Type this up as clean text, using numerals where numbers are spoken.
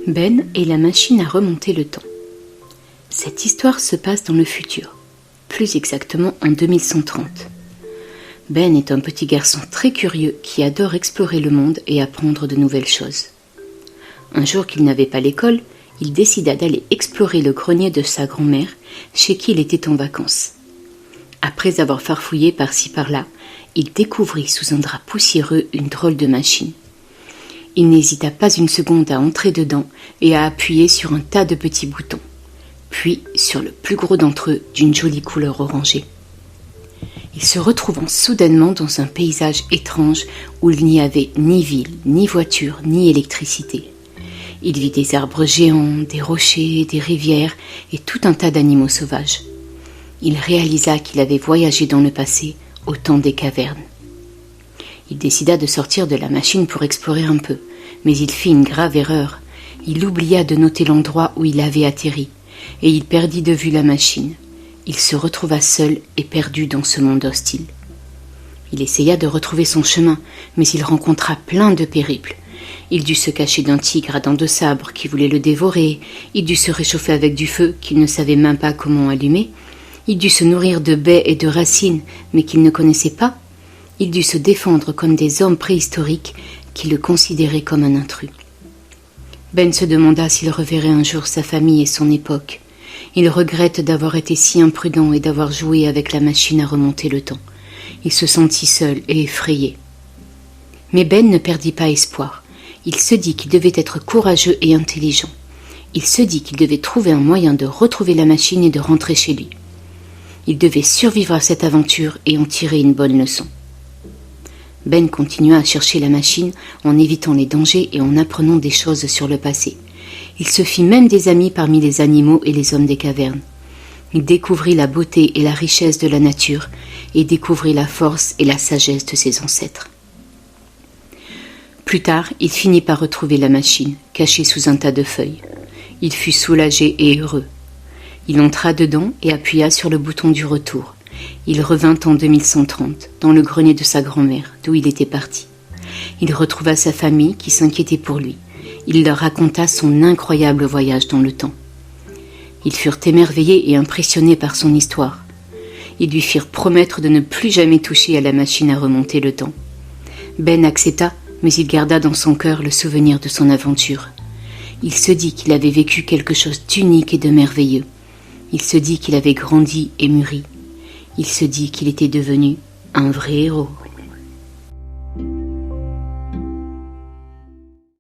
Ben et la machine à remonter le temps. Cette histoire se passe dans le futur, plus exactement en 2130. Ben est un petit garçon très curieux qui adore explorer le monde et apprendre de nouvelles choses. Un jour qu'il n'avait pas l'école, il décida d'aller explorer le grenier de sa grand-mère, chez qui il était en vacances. Après avoir farfouillé par-ci par-là, il découvrit sous un drap poussiéreux une drôle de machine. Il n'hésita pas une seconde à entrer dedans et à appuyer sur un tas de petits boutons, puis sur le plus gros d'entre eux d'une jolie couleur orangée. Il se retrouvant soudainement dans un paysage étrange où il n'y avait ni ville, ni voiture, ni électricité. Il vit des arbres géants, des rochers, des rivières et tout un tas d'animaux sauvages. Il réalisa qu'il avait voyagé dans le passé, au temps des cavernes. Il décida de sortir de la machine pour explorer un peu, mais il fit une grave erreur. Il oublia de noter l'endroit où il avait atterri, et il perdit de vue la machine. Il se retrouva seul et perdu dans ce monde hostile. Il essaya de retrouver son chemin, mais il rencontra plein de périples. Il dut se cacher d'un tigre à dents de sabre qui voulait le dévorer, il dut se réchauffer avec du feu qu'il ne savait même pas comment allumer, il dut se nourrir de baies et de racines, mais qu'il ne connaissait pas, il dut se défendre comme des hommes préhistoriques qui le considéraient comme un intrus. Ben se demanda s'il reverrait un jour sa famille et son époque. Il regrette d'avoir été si imprudent et d'avoir joué avec la machine à remonter le temps. Il se sentit seul et effrayé. Mais Ben ne perdit pas espoir. Il se dit qu'il devait être courageux et intelligent. Il se dit qu'il devait trouver un moyen de retrouver la machine et de rentrer chez lui. Il devait survivre à cette aventure et en tirer une bonne leçon. Ben continua à chercher la machine en évitant les dangers et en apprenant des choses sur le passé. Il se fit même des amis parmi les animaux et les hommes des cavernes. Il découvrit la beauté et la richesse de la nature et découvrit la force et la sagesse de ses ancêtres. Plus tard, il finit par retrouver la machine, cachée sous un tas de feuilles. Il fut soulagé et heureux. Il entra dedans et appuya sur le bouton du retour. Il revint en 2130, dans le grenier de sa grand-mère, d'où il était parti. Il retrouva sa famille qui s'inquiétait pour lui. Il leur raconta son incroyable voyage dans le temps. Ils furent émerveillés et impressionnés par son histoire. Ils lui firent promettre de ne plus jamais toucher à la machine à remonter le temps. Ben accepta, mais il garda dans son cœur le souvenir de son aventure. Il se dit qu'il avait vécu quelque chose d'unique et de merveilleux. Il se dit qu'il avait grandi et mûri. Il se dit qu'il était devenu un vrai héros.